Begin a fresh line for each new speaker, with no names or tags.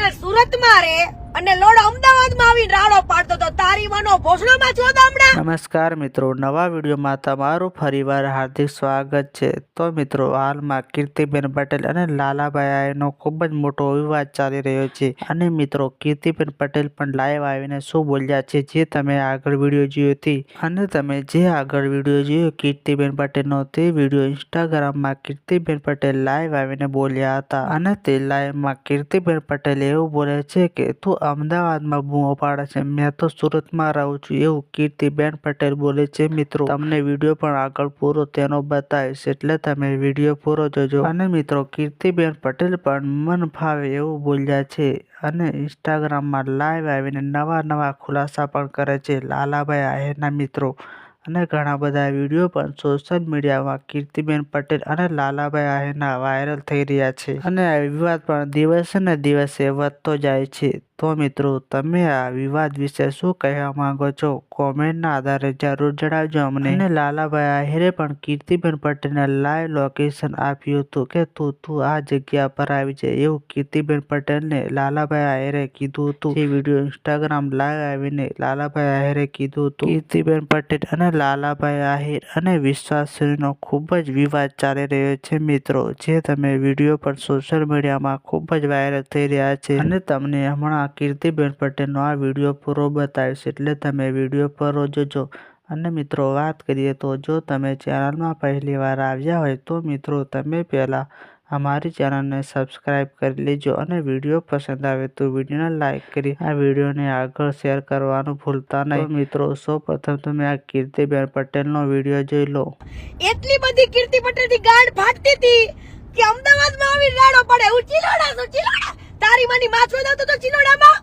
અને સુરતમાં રે અને લોડ અમદાવાદમાં આવીને રાડો પાડતો તો તારી વાનો ભોસડામાં છો દામડા.
નમસ્કાર મિત્રો, નવા વિડીયોમાં તમારું ફરીવાર હાર્દિક સ્વાગત છે. તો મિત્રો, હાલમાં કીર્તિબેન પટેલ અને લાલાભાઈ આહિરનો ખૂબ જ મોટો વિવાદ ચાલી રહ્યો છે. અને મિત્રો, કીર્તિબેન પટેલ પણ લાઈવ આવીને શું બોલ્યા છે જે તમે આગળ વિડીયો જોયો હતી. અને તમે જે આગળ વિડીયો જોયો કીર્તિબેન પટેલનો, તે વિડીયો ઇન્સ્ટાગ્રામમાં કીર્તિબેન પટેલ લાઈવ આવીને બોલ્યા હતા. અને તે લાઈવમાં કીર્તિબેન પટેલ એવું બોલે છે કે તું અમદાવાદમાં બૂમો પાડે છે, મેં તો સુરતમાં રહું છું, એવું કીર્તિબેન પટેલ બોલે છે. મિત્રો, તમને વિડીયો પણ આગળ પૂરો તેનો બતાવીશ, એટલે તમે વિડીયો પૂરો જોજો. અને મિત્રો, કીર્તિબેન પટેલ પણ મન ફાવે એવું બોલ્યા છે અને ઇન્સ્ટાગ્રામમાં લાઈવ આવીને નવા ખુલાસા પણ કરે છે લાલાભાઈ આહિરના મિત્રો. અને ઘણા બધા વિડીયો પણ સોશિયલ મીડિયામાં કીર્તિબેન પટેલ અને લાલાભાઈ આહિરના વાયરલ થઈ રહ્યા છે. અને આ વિવાદ પણ દિવસે ને દિવસે વધતો જાય છે. તો મિત્રો, તમે આ વિવાદ વિશે શું કહેવા માંગો છો? કોમેન્ટના આધારે જરૂર જણાવજો અમને. અને લાલાભાઈ આહિરે પણ કીર્તિબેન પટેલને લાઈવ લોકેશન આપ્યું હતું કે તું આ જગ્યા પર આવી જાય, એવું કીર્તિબેન પટેલને લાલાભાઈ આહિરે કીધું હતું. જે વિડીયો ઇન્સ્ટાગ્રામ લાઈવ આવીને લાલાભાઈ આહિરે કીધું હતું. કીર્તિબેન પટેલ અને લાલાભાઈ આહિર અને વિશ્વાસનો ખૂબ જ વિવાદ ચાલી રહ્યો છે મિત્રો, જે તમે વિડીયો પણ સોશિયલ મીડિયામાં ખૂબ જ વાયરલ થઈ રહ્યા છે. અને તમને હમણાં કીર્તિબેન પટેલનો આ વિડીયો પૂરો બતાવીશ, એટલે તમે વિડીયો પૂરો જોજો. અને મિત્રો, વાત કરીએ તો જો તમે ચેનલમાં પહેલી વાર આવ્યા હોય તો મિત્રો, તમે પહેલાં અમારી ચેનલને સબસ્ક્રાઈબ કરી લેજો. અને વિડીયો પસંદ આવે તો વિડીયોને લાઈક કરી આ વિડીયોને આગળ શેર કરવાનું ભૂલતા નહીં. મિત્રો, સૌપ્રથમ તમે આ કીર્તિબેન પટેલનો વિડીયો જોઈ લો.
એટલી બધી કીર્તિ પટેલની ગાંડ ફાટતી હતી કે અમદાવાદમાં આવીને રાડો પડે. હું ચિલોડા છું, ચિલોડા. તારી માની માછો દાવ તો ચિલોડામાં